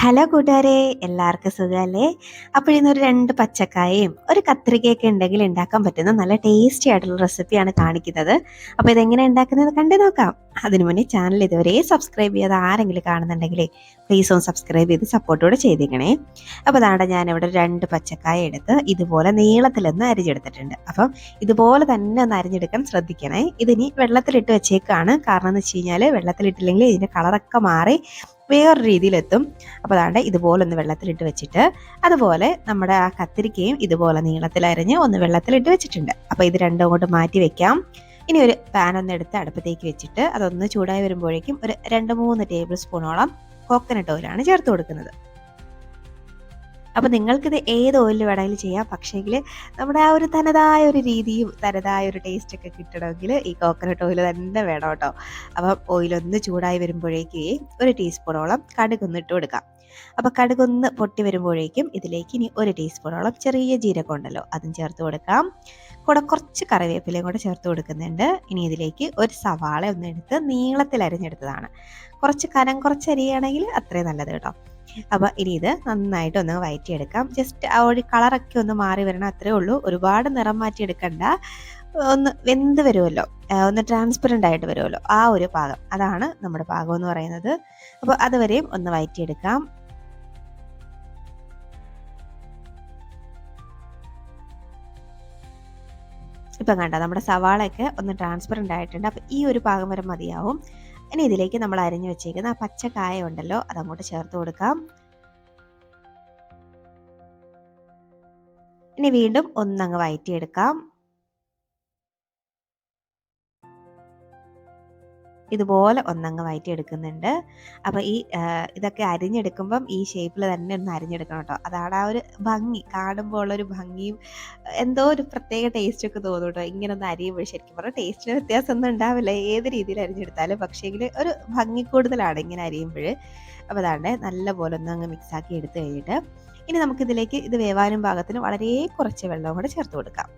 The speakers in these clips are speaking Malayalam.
ഹലോ കൂട്ടുകാരെ, എല്ലാവർക്കും സുഖമല്ലേ? അപ്പോൾ ഇന്നൊരു 2 പച്ചക്കായയും ഒരു കത്രികയൊക്കെ ഉണ്ടെങ്കിൽ ഉണ്ടാക്കാൻ പറ്റുന്ന നല്ല ടേസ്റ്റി ആയിട്ടുള്ള റെസിപ്പിയാണ് കാണിക്കുന്നത്. അപ്പോൾ ഇതെങ്ങനെ ഉണ്ടാക്കുന്നത് കണ്ടു നോക്കാം. അതിനു മുന്നേ ചാനൽ ഇതുവരെ സബ്സ്ക്രൈബ് ചെയ്യാതെ ആരെങ്കിലും കാണുന്നുണ്ടെങ്കിലേ പ്ലീസ് ഒന്ന് സബ്സ്ക്രൈബ് ചെയ്ത് സപ്പോർട്ടോടെ ചെയ്തേക്കണേ. അപ്പോൾ അതാണ്ട് ഞാനിവിടെ 2 പച്ചക്കായ എടുത്ത് ഇതുപോലെ നീളത്തിലൊന്ന് അരിഞ്ഞെടുത്തിട്ടുണ്ട്. അപ്പം ഇതുപോലെ തന്നെ ഒന്ന് അരിഞ്ഞെടുക്കാൻ ശ്രദ്ധിക്കണേ. ഇതിനി വെള്ളത്തിലിട്ട് വെച്ചേക്കാണ്. കാരണം എന്ന് വെച്ച് കഴിഞ്ഞാൽ വെള്ളത്തിലിട്ടില്ലെങ്കിൽ ഇതിൻ്റെ കളറൊക്കെ മാറി വേറൊരു രീതിയിലെത്തും. അപ്പോൾ അതാണ്ട് ഇതുപോലെ ഒന്ന് വെള്ളത്തിലിട്ട് വെച്ചിട്ട് അതുപോലെ നമ്മുടെ ആ കത്തിരിക്കയും ഇതുപോലെ നീളത്തിലരിഞ്ഞ് ഒന്ന് വെള്ളത്തിലിട്ട് വെച്ചിട്ടുണ്ട്. അപ്പോൾ ഇത് രണ്ടും അങ്ങോട്ട് മാറ്റി വെക്കാം. ഇനി ഒരു പാൻ ഒന്ന് എടുത്ത് അടുപ്പത്തേക്ക് വെച്ചിട്ട് അതൊന്ന് ചൂടായി വരുമ്പോഴേക്കും ഒരു 2-3 ടേബിൾ സ്പൂണോളം കോക്കനട്ട് ഓയിലാണ് ചേർത്ത് കൊടുക്കുന്നത്. അപ്പോൾ നിങ്ങൾക്കിത് ഏത് ഓയിലിൽ വേണമെങ്കിലും ചെയ്യാം. പക്ഷേങ്കിൽ നമ്മുടെ ആ ഒരു തനതായ ഒരു രീതിയും തനതായ ഒരു ടേസ്റ്റൊക്കെ കിട്ടണമെങ്കിൽ ഈ കോക്കനട്ട് ഓയിൽ തന്നെ വേണം കേട്ടോ. അപ്പം ഓയിലൊന്ന് ചൂടായി വരുമ്പോഴേക്ക് ഒരു ടീസ്പൂണോളം കടുകൊന്ന് ഇട്ട് കൊടുക്കാം. അപ്പോൾ കടുകൊന്ന് പൊട്ടി വരുമ്പോഴേക്കും ഇതിലേക്ക് ഇനി ഒരു ടീസ്പൂണോളം ചെറിയ ജീരകം ഉണ്ടല്ലോ അതും ചേർത്ത് കൊടുക്കാം. കൂടെ കുറച്ച് കറിവേപ്പിലയും കൂടെ ചേർത്ത് കൊടുക്കുന്നുണ്ട്. ഇനി ഇതിലേക്ക് ഒരു സവാള ഒന്ന് എടുത്ത് നീളത്തിൽ അരിഞ്ഞെടുത്തതാണ്. കുറച്ച് കനം കുറച്ച് അരിയാണെങ്കിൽ അത്രയും നല്ലത് കേട്ടോ. അപ്പോൾ ഇനി ഇത് നന്നായിട്ട് ഒന്ന് വഴറ്റിയെടുക്കാം. ജസ്റ്റ് ആ ഒരു കളറൊക്കെ ഒന്ന് മാറി വരണം, അത്രേ ഉള്ളൂ. ഒരുപാട് നിറം മാറ്റി എടുക്കണ്ട. ഒന്ന് വെന്ത് വരുമല്ലോ, ഒന്ന് ട്രാൻസ്പെറൻ്റ് ആയിട്ട് വരുമല്ലോ, ആ ഒരു പാകം, അതാണ് നമ്മുടെ പാകം എന്ന് പറയുന്നത്. അപ്പോൾ അതുവരെയും ഒന്ന് വഴറ്റിയെടുക്കാം. ഇപ്പം കണ്ട നമ്മുടെ സവാളയൊക്കെ ഒന്ന് ട്രാൻസ്പെറൻ്റ് ആയിട്ടുണ്ട്. അപ്പോൾ ഈ ഒരു പാകം വരെ മതിയാവും. ഇനി ഇതിലേക്ക് നമ്മൾ അരിഞ്ഞു വെച്ചേക്കുന്ന ആ പച്ചക്കായ ഉണ്ടല്ലോ അതങ്ങോട്ട് ചേർത്ത് കൊടുക്കാം. ഇനി വീണ്ടും ഒന്നങ്ങ് വഴറ്റിയെടുക്കാം. ഇതുപോലെ ഒന്നങ്ങ് വഴറ്റിയെടുക്കുന്നുണ്ട്. അപ്പോൾ ഈ ഇതൊക്കെ അരിഞ്ഞെടുക്കുമ്പം ഈ ഷേപ്പിൽ തന്നെ ഒന്ന് അരിഞ്ഞെടുക്കണം കേട്ടോ. അതാണ് ആ ഒരു ഭംഗി, കാണുമ്പോൾ ഉള്ളൊരു ഭംഗിയും എന്തോ ഒരു പ്രത്യേക ടേസ്റ്റൊക്കെ തോന്നും കേട്ടോ. ഇങ്ങനെ ഒന്ന് അരിയുമ്പോൾ ശരിക്കും പറഞ്ഞാൽ ടേസ്റ്റിന് വ്യത്യാസമൊന്നും ഉണ്ടാവില്ല ഏത് രീതിയിൽ അരിഞ്ഞെടുത്താലും. പക്ഷേങ്കിൽ ഒരു ഭംഗി കൂടുതലാണ് ഇങ്ങനെ അരിയുമ്പോൾ. അപ്പോൾ അതാണ്ട് നല്ലപോലെ ഒന്ന് അങ്ങ് മിക്സാക്കി എടുത്തു കഴിഞ്ഞിട്ട് ഇനി നമുക്കിതിലേക്ക് ഇത് വേവാനും പാകത്തിന് വളരെ കുറച്ച് വെള്ളവും കൂടെ ചേർത്ത് കൊടുക്കാം.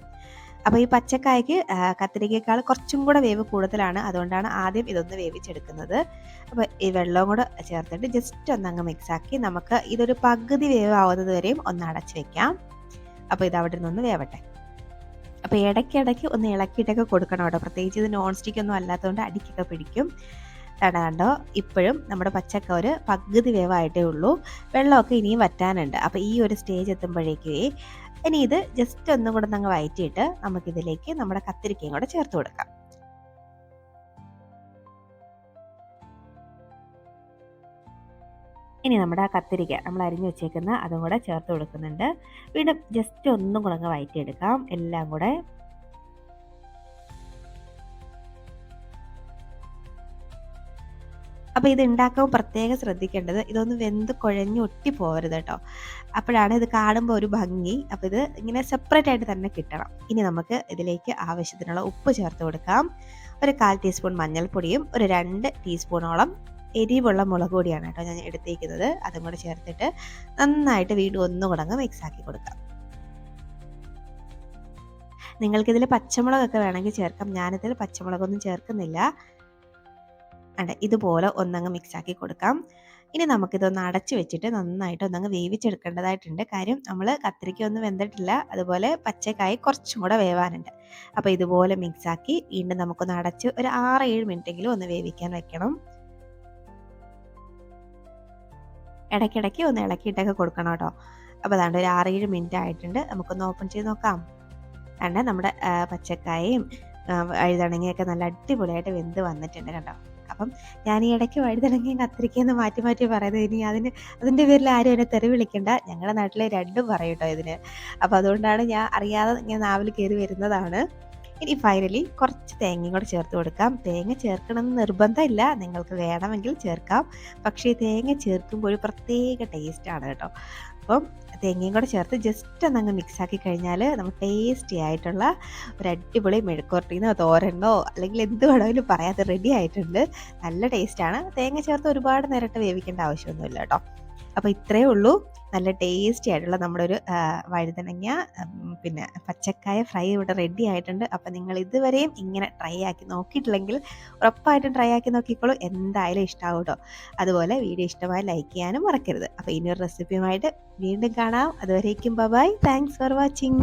അപ്പോൾ ഈ പച്ചക്കായ്ക്ക് കത്തിരിക്കയേക്കാൾ കുറച്ചും കൂടെ വേവ് കൂടുതലാണ്. അതുകൊണ്ടാണ് ആദ്യം ഇതൊന്ന് വേവിച്ചെടുക്കുന്നത്. അപ്പോൾ ഈ വെള്ളവും കൂടെ ചേർത്തിട്ട് ജസ്റ്റ് ഒന്നങ്ങ് മിക്സാക്കി നമുക്ക് ഇതൊരു പകുതി വേവ് ആവുന്നത് വരെയും ഒന്ന് അടച്ച് വെക്കാം. അപ്പോൾ ഇത് അവിടെ നിന്നൊന്ന് വേവട്ടെ. അപ്പോൾ ഇടയ്ക്കിടയ്ക്ക് ഒന്ന് ഇളക്കിയിട്ടൊക്കെ കൊടുക്കണം കേട്ടോ. പ്രത്യേകിച്ച് ഇത് നോൺ സ്റ്റിക്ക് ഒന്നും അല്ലാത്തതുകൊണ്ട് അടിക്കൊക്കെ പിടിക്കും. കണ്ടോ ഇപ്പോഴും നമ്മുടെ പച്ചക്ക ഒരു പകുതി വേവായിട്ടേ ഉള്ളൂ. വെള്ളമൊക്കെ ഇനിയും വറ്റാനുണ്ട്. അപ്പോൾ ഈ ഒരു സ്റ്റേജ് എത്തുമ്പോഴേക്കേ ഇനി ഇത് ജസ്റ്റ് ഒന്നും കൂടെ അങ്ങ് വഴറ്റിയിട്ട് നമുക്കിതിലേക്ക് നമ്മുടെ കത്തിരിക്കയും കൂടെ ചേർത്ത് കൊടുക്കാം. ഇനി നമ്മുടെ ആ കത്തിരിക്ക നമ്മൾ അരിഞ്ഞു വെച്ചേക്കുന്ന അതും കൂടെ ചേർത്ത് കൊടുക്കുന്നുണ്ട്. വീണ്ടും ജസ്റ്റ് ഒന്നും കൂടെ അങ്ങ് വഴറ്റിയെടുക്കാം എല്ലാം കൂടെ. അപ്പോൾ ഇത് ഉണ്ടാക്കുമ്പോൾ പ്രത്യേകം ശ്രദ്ധിക്കേണ്ടത് ഇതൊന്ന് വെന്ത് കുഴഞ്ഞ് ഒട്ടി പോകരുത് കേട്ടോ. അപ്പോഴാണ് ഇത് കാണുമ്പോൾ ഒരു ഭംഗി. അപ്പോൾ ഇത് ഇങ്ങനെ സെപ്പറേറ്റ് ആയിട്ട് തന്നെ കിട്ടണം. ഇനി നമുക്ക് ഇതിലേക്ക് ആവശ്യത്തിനുള്ള ഉപ്പ് ചേർത്ത് കൊടുക്കാം. ഒരു 1/4 ടീസ്പൂൺ മഞ്ഞൾപ്പൊടിയും ഒരു 2 ടീസ്പൂണോളം എരിവുള്ള മുളക് പൊടിയാണ് കേട്ടോ ഞാൻ എടുത്തേക്കുന്നത്. അതും കൂടെ ചേർത്തിട്ട് നന്നായിട്ട് വീണ്ടും ഒന്നും കൂടെ അങ്ങ് മിക്സ് ആക്കി കൊടുക്കാം. നിങ്ങൾക്കിതിൽ പച്ചമുളകൊക്കെ വേണമെങ്കിൽ ചേർക്കാം. ഞാനിതിൽ പച്ചമുളകൊന്നും ചേർക്കുന്നില്ല. ഇതുപോലെ ഒന്നങ്ങ് മിക്സാക്കി കൊടുക്കാം. ഇനി നമുക്കിതൊന്ന് അടച്ച് വെച്ചിട്ട് നന്നായിട്ട് ഒന്നങ്ങ് വേവിച്ചെടുക്കേണ്ടതായിട്ടുണ്ട്. കാര്യം നമ്മൾ കത്തിരിക്ക ഒന്നും വെന്തിട്ടില്ല, അതുപോലെ പച്ചക്കായ കുറച്ചും കൂടെ വേവാനുണ്ട്. അപ്പോൾ ഇതുപോലെ മിക്സാക്കി വീണ്ടും നമുക്കൊന്ന് അടച്ച് ഒരു 6-7 മിനിറ്റെങ്കിലും ഒന്ന് വേവിക്കാൻ വെക്കണം. ഇടയ്ക്കിടയ്ക്ക് ഒന്ന് ഇളക്കിയിട്ടൊക്കെ കൊടുക്കണം കേട്ടോ. അപ്പോൾ അതാണ്ട് ഒരു 6-7 മിനിറ്റ് ആയിട്ടുണ്ട്. നമുക്കൊന്ന് ഓപ്പൺ ചെയ്ത് നോക്കാം. നമ്മുടെ പച്ചക്കായയും വഴുതനങ്ങയൊക്കെ നല്ല അടിപൊളിയായിട്ട് വെന്ത് വന്നിട്ടുണ്ട് കേട്ടോ. അപ്പം ഞാൻ ഈ ഇടയ്ക്ക് വഴുതനങ്ങയും കത്തിരിക്കയെന്ന് മാറ്റി മാറ്റി പറയുന്നത്, ഇനി അതിൻ്റെ പേരിൽ ആരും എന്നെ തെറി വിളിക്കണ്ട. ഞങ്ങളുടെ നാട്ടിലെ രണ്ടും പറയും കേട്ടോ ഇതിന്. അപ്പോൾ അതുകൊണ്ടാണ് ഞാൻ അറിയാതെ ഇങ്ങനെ നാവിൽ കയറി വരുന്നതാണ്. ഇനി ഫൈനലി കുറച്ച് തേങ്ങയും കൂടെ ചേർത്ത് കൊടുക്കാം. തേങ്ങ ചേർക്കണമെന്ന് നിർബന്ധമില്ല, നിങ്ങൾക്ക് വേണമെങ്കിൽ ചേർക്കാം. പക്ഷേ തേങ്ങ ചേർക്കുമ്പോൾ ഒരു പ്രത്യേക ടേസ്റ്റാണ് കേട്ടോ. അപ്പം തേങ്ങയും കൂടെ ചേർത്ത് ജസ്റ്റ് ഒന്നങ്ങ് മിക്സാക്കി കഴിഞ്ഞാൽ നമുക്ക് ടേസ്റ്റി ആയിട്ടുള്ള ഒരു അടിപൊളി മെഴുക്കുവരട്ടിന്നോ തോരനോ അല്ലെങ്കിൽ എന്ത് വേണമെങ്കിലും പറയാതെ റെഡി ആയിട്ടുണ്ട്. നല്ല ടേസ്റ്റാണ്. തേങ്ങ ചേർത്ത് ഒരുപാട് നേരിട്ട് വേവിക്കേണ്ട ആവശ്യമൊന്നുമില്ല കേട്ടോ. അപ്പോൾ ഇത്രയേ ഉള്ളൂ. നല്ല ടേസ്റ്റി ആയിട്ടുള്ള നമ്മുടെ ഒരു വഴുതനങ്ങ പിന്നെ പച്ചക്കായ ഫ്രൈ ഇവിടെ റെഡി ആയിട്ടുണ്ട്. അപ്പോൾ നിങ്ങൾ ഇതുവരെയും ഇങ്ങനെ ട്രൈ ആക്കി നോക്കിയിട്ടില്ലെങ്കിൽ ഉറപ്പായിട്ടും ട്രൈ ആക്കി നോക്കിക്കോളൂ, എന്തായാലും ഇഷ്ടമാവും കേട്ടോ. അതുപോലെ വീഡിയോ ഇഷ്ടമായി ലൈക്ക് ചെയ്യാനും മറക്കരുത്. അപ്പോൾ ഇനിയൊരു റെസിപ്പിയുമായിട്ട് വീണ്ടും കാണാം. അതുവരേക്കും ബൈ, താങ്ക്സ് ഫോർ വാച്ചിങ്.